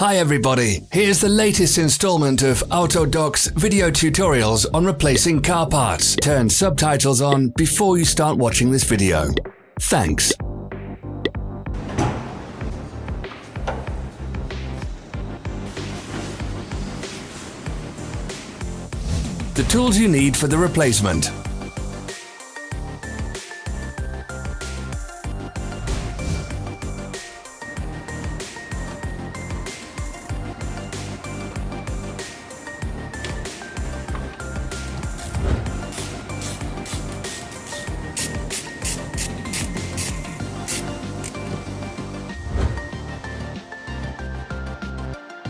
Hi everybody, here's the latest installment of Autodoc's video tutorials on replacing car parts. Turn subtitles on before you start watching this video. Thanks. The tools you need for the replacement.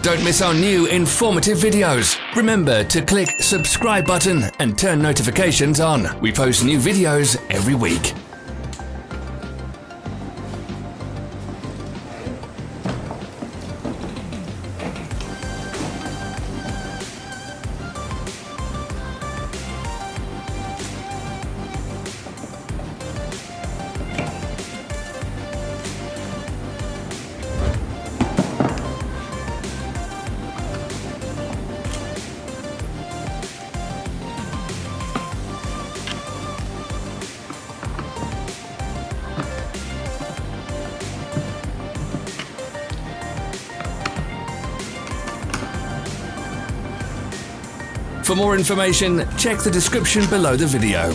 Don't miss our new informative videos. Remember to click subscribe button and turn notifications on. We post new videos every week. For more information, check the description below the video.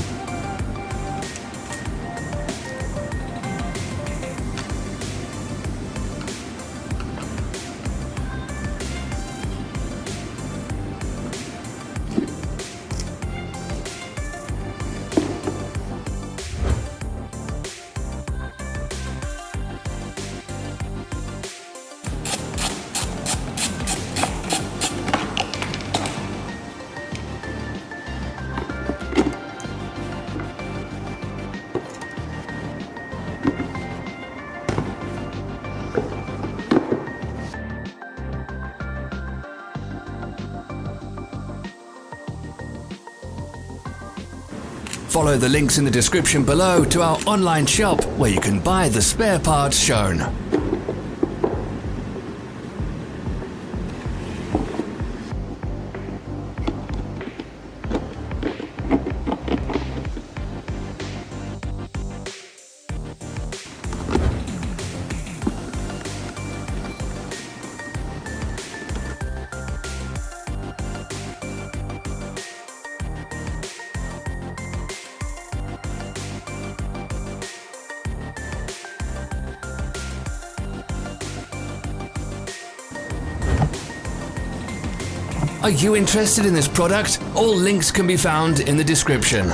Follow the links in the description below to our online shop where you can buy the spare parts shown. Are you interested in this product? All links can be found in the description.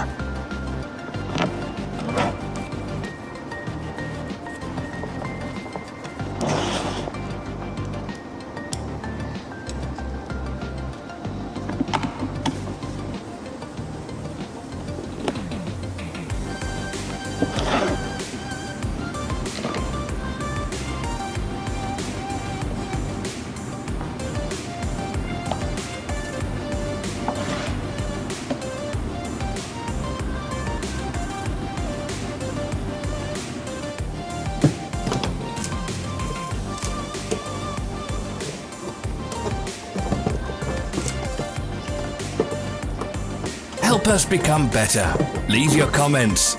Help us become better. Leave your comments.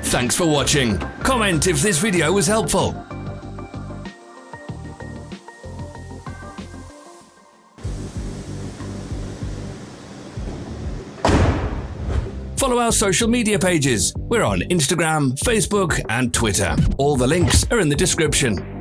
Thanks for watching. Comment if this video was helpful. Follow our social media pages. We're on Instagram, Facebook, and Twitter. All the links are in the description.